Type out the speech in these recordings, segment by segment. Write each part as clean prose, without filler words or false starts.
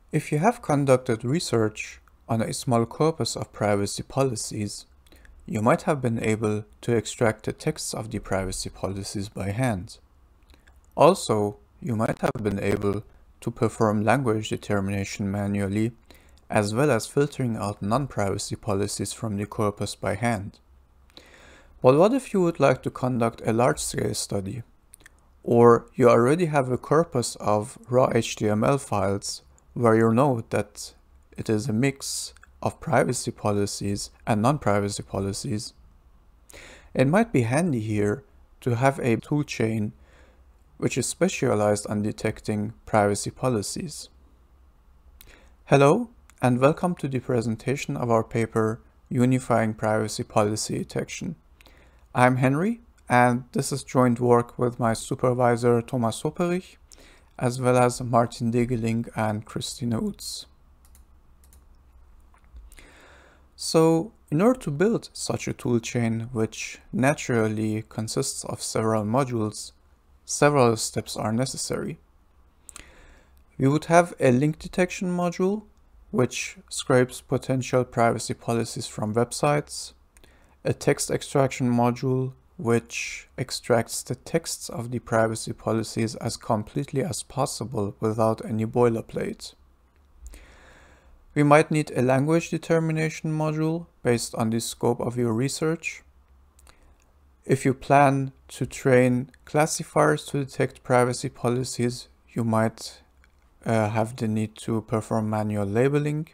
If you have conducted research on a small corpus of privacy policies, you might have been able to extract the texts of the privacy policies by hand. Also, you might have been able to perform language determination manually, as well as filtering out non-privacy policies from the corpus by hand. But what if you would like to conduct a large-scale study? Or you already have a corpus of raw HTML files where you know that it is a mix of privacy policies and non-privacy policies. It might be handy here to have a toolchain which is specialized on detecting privacy policies. Hello, and welcome to the presentation of our paper, Unifying Privacy Policy Detection. I'm Henry, and this is joint work with my supervisor Thomas Hupperich, as well as Martin Degeling and Christine Utz. So, in order to build such a toolchain, which naturally consists of several modules, several steps are necessary. We would have a link detection module, which scrapes potential privacy policies from websites, a text extraction module, which extracts the texts of the privacy policies as completely as possible without any boilerplate. We might need a language determination module based on the scope of your research. If you plan to train classifiers to detect privacy policies, you might have the need to perform manual labeling.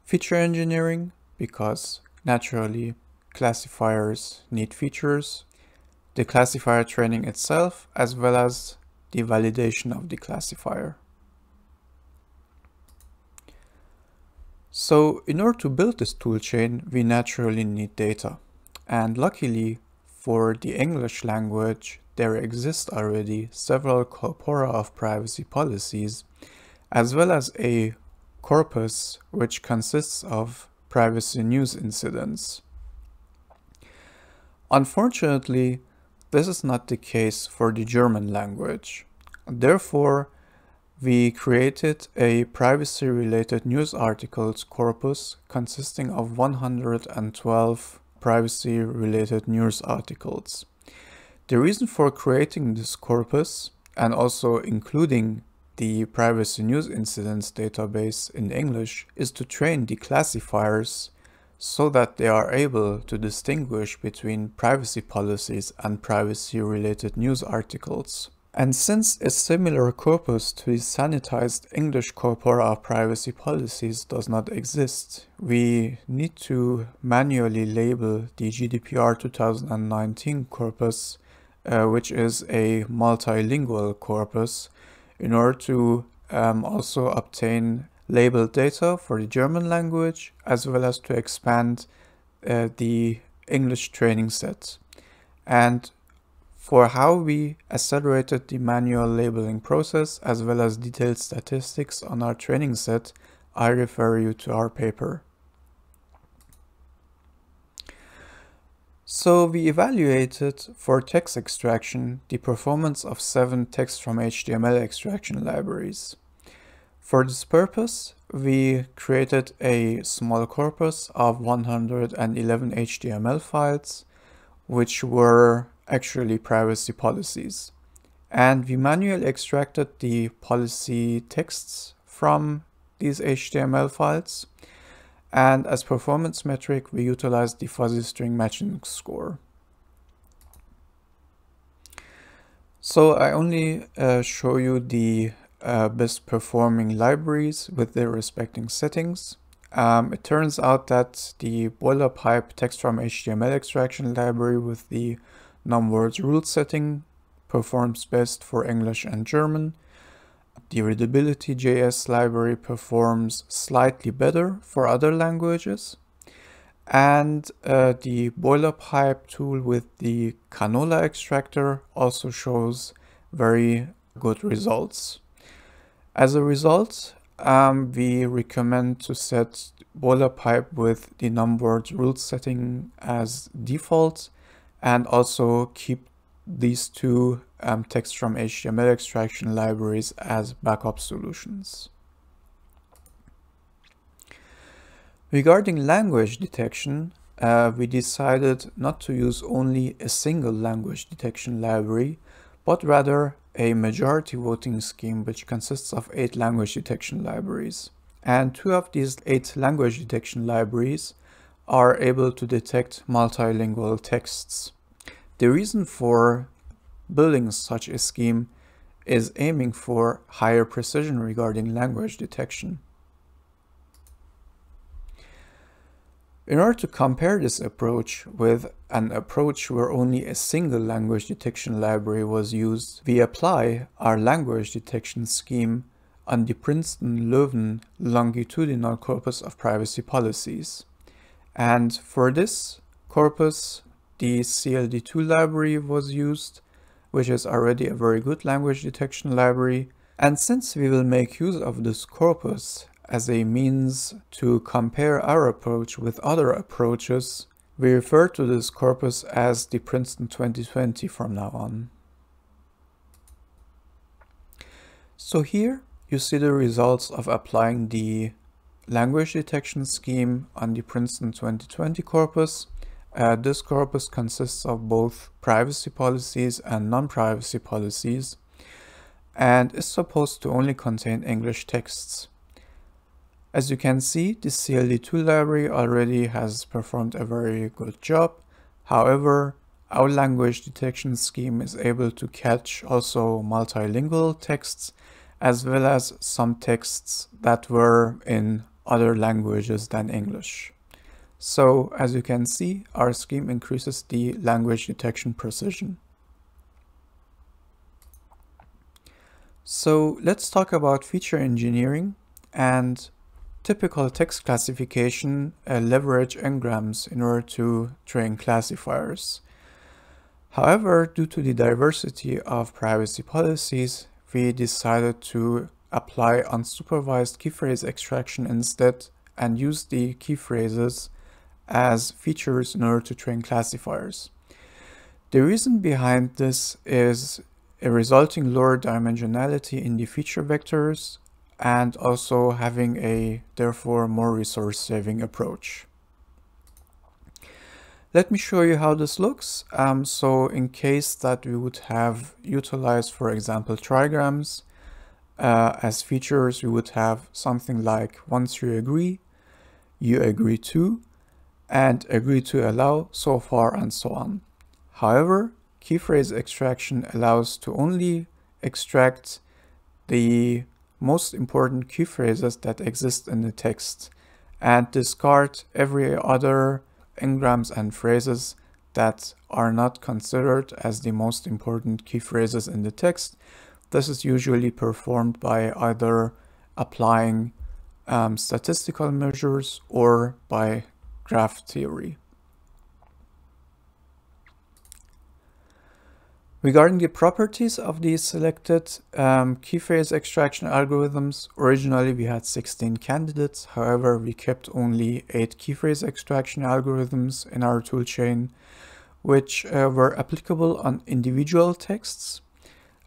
Feature engineering, because naturally classifiers need features. The classifier training itself, as well as the validation of the classifier. So in order to build this toolchain, we naturally need data. And luckily for the English language, there exist already several corpora of privacy policies, as well as a corpus which consists of privacy news incidents. Unfortunately, this is not the case for the German language. Therefore, we created a privacy-related news articles corpus consisting of 112 privacy-related news articles. The reason for creating this corpus and also including the privacy news incidents database in English is to train the classifiers so that they are able to distinguish between privacy policies and privacy-related news articles. And since a similar corpus to the sanitized English corpora of privacy policies does not exist, we need to manually label the GDPR 2019 corpus, which is a multilingual corpus, in order to also obtain labeled data for the German language, as well as to expand the English training set. And for how we accelerated the manual labeling process, as well as detailed statistics on our training set, I refer you to our paper. So we evaluated for text extraction the performance of 7 text from HTML extraction libraries. For this purpose, we created a small corpus of 111 HTML files, which were actually privacy policies. And we manually extracted the policy texts from these HTML files. And as performance metric, we utilized the fuzzy string matching score. So I only show you the best performing libraries with their respective settings. It turns out that the boilerpipe text from HTML extraction library with the numwords rule setting performs best for English and German. The readability.js library performs slightly better for other languages. And the boilerpipe tool with the canola extractor also shows very good results. As a result, we recommend to set boilerpipe with the numwords rule setting as default, and also keep these two text from HTML extraction libraries as backup solutions. Regarding language detection, we decided not to use only a single language detection library, but rather a majority voting scheme which consists of 8 language detection libraries. And 2 of these 8 language detection libraries are able to detect multilingual texts. The reason for building such a scheme is aiming for higher precision regarding language detection. In order to compare this approach with an approach where only a single language detection library was used, we apply our language detection scheme on the Princeton Leuven longitudinal corpus of privacy policies. And for this corpus, the CLD2 library was used, which is already a very good language detection library. And since we will make use of this corpus as a means to compare our approach with other approaches, we refer to this corpus as the Princeton 2020 from now on. So here you see the results of applying the language detection scheme on the Princeton 2020 corpus. This corpus consists of both privacy policies and non-privacy policies, and is supposed to only contain English texts. As you can see, the CLD2 library already has performed a very good job. However, our language detection scheme is able to catch also multilingual texts, as well as some texts that were in other languages than English. So, as you can see, our scheme increases the language detection precision. So, let's talk about feature engineering and typical text classification leverage n-grams in order to train classifiers. However, due to the diversity of privacy policies, we decided to apply unsupervised key phrase extraction instead and use the key phrases as features in order to train classifiers. The reason behind this is a resulting lower dimensionality in the feature vectors and also having a therefore more resource saving approach. Let me show you how this looks. So in case that we would have utilized, for example, trigrams as features, we would have something like once you agree to, and agree to allow, so far, and so on. However, key phrase extraction allows to only extract the most important key phrases that exist in the text and discard every other n-grams and phrases that are not considered as the most important key phrases in the text. This is usually performed by either applying statistical measures or by graph theory. Regarding the properties of these selected key phrase extraction algorithms, originally we had 16 candidates. However, we kept only 8 key phrase extraction algorithms in our toolchain, which were applicable on individual texts,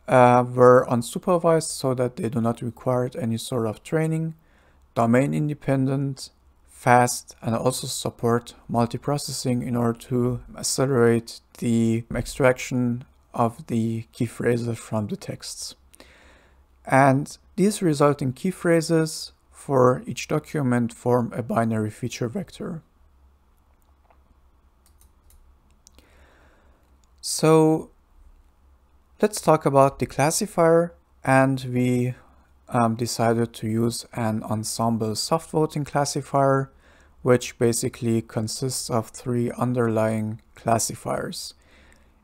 were unsupervised so that they do not require any sort of training, domain independent, fast, and also support multiprocessing in order to accelerate the extraction of the key phrases from the texts. And these resulting key phrases for each document form a binary feature vector. So let's talk about the classifier, and we decided to use an ensemble soft voting classifier, which basically consists of 3 underlying classifiers.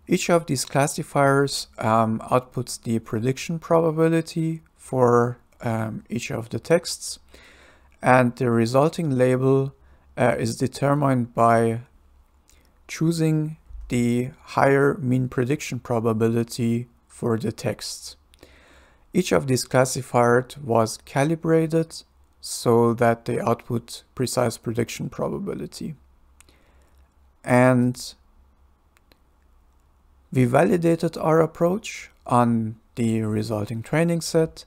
Each of these classifiers outputs the prediction probability for each of the texts, and the resulting label is determined by choosing the higher mean prediction probability for the text. Each of these classifiers was calibrated so that they output precise prediction probability. And we validated our approach on the resulting training set,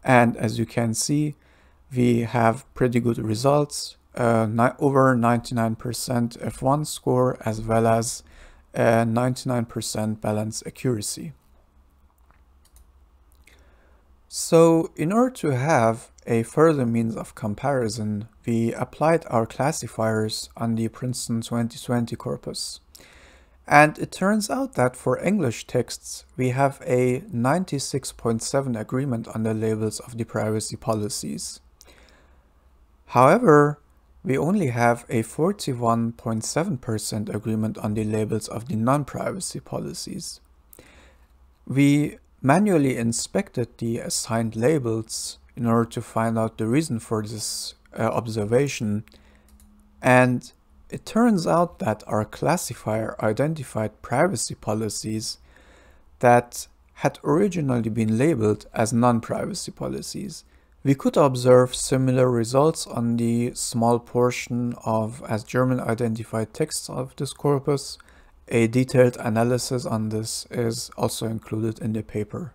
and as you can see, we have pretty good results over 99% F1 score as well as 99% balance accuracy. So in order to have a further means of comparison, we applied our classifiers on the Princeton 2020 corpus. And it turns out that for English texts, we have a 96.7 agreement on the labels of the privacy policies. However, we only have a 41.7% agreement on the labels of the non-privacy policies. We manually inspected the assigned labels in order to find out the reason for this observation, and it turns out that our classifier identified privacy policies that had originally been labeled as non-privacy policies. We could observe similar results on the small portion of as German identified texts of this corpus. A detailed analysis on this is also included in the paper.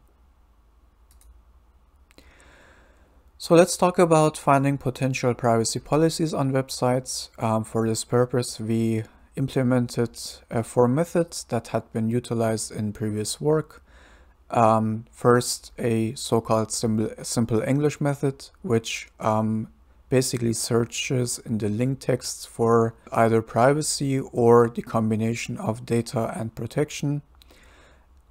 So let's talk about finding potential privacy policies on websites. For this purpose, we implemented 4 methods that had been utilized in previous work. First, a so-called simple English method, which basically searches in the link texts for either privacy or the combination of data and protection.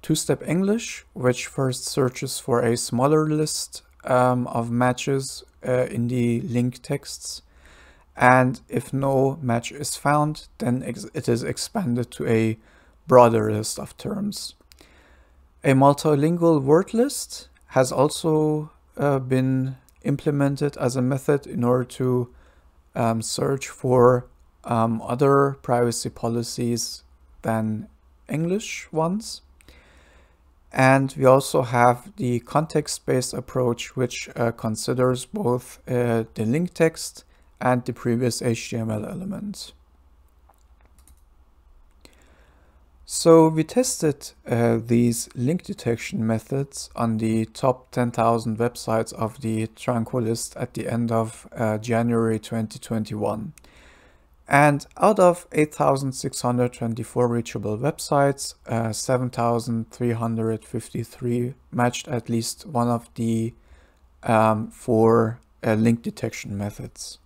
Two-step English, which first searches for a smaller list of matches in the link texts, and if no match is found, then it is expanded to a broader list of terms. A multilingual word list has also been implemented as a method in order to search for other privacy policies than English ones. And we also have the context-based approach, which considers both the link text and the previous HTML element. So we tested these link detection methods on the top 10,000 websites of the Tranquil list at the end of January 2021. And out of 8,624 reachable websites, 7,353 matched at least one of the 4 link detection methods.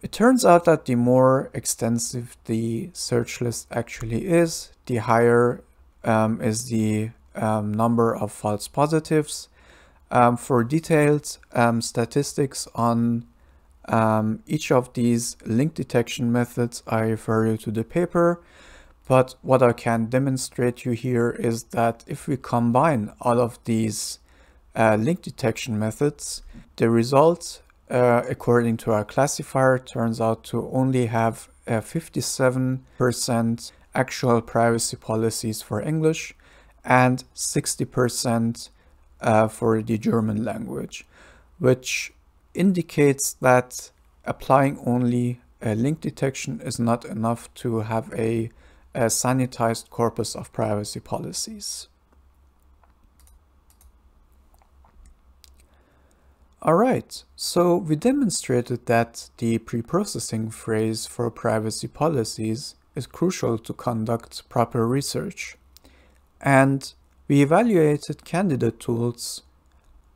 It turns out that the more extensive the search list actually is, the higher is the number of false positives. For detailed statistics on each of these link detection methods, I refer you to the paper, but what I can demonstrate to you here is that if we combine all of these link detection methods, the result according to our classifier turns out to only have 57% actual privacy policies for English and 60% for the German language, which indicates that applying only link detection is not enough to have a sanitized corpus of privacy policies. Alright, so we demonstrated that the pre-processing phase for privacy policies is crucial to conduct proper research. And we evaluated candidate tools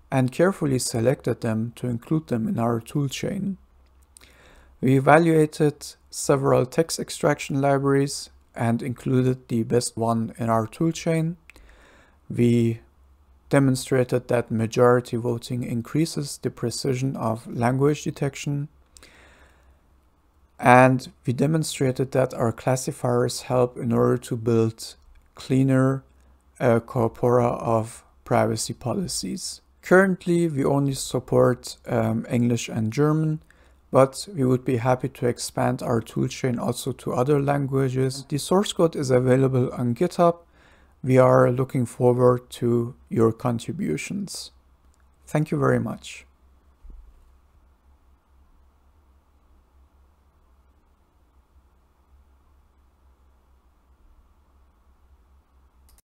and carefully selected them to include them in our toolchain. We evaluated several text extraction libraries and included the best one in our toolchain. We demonstrated that majority voting increases the precision of language detection. And we demonstrated that our classifiers help in order to build cleaner corpora of privacy policies. Currently, we only support English and German, but we would be happy to expand our toolchain also to other languages. The source code is available on GitHub. We are looking forward to your contributions. Thank you very much.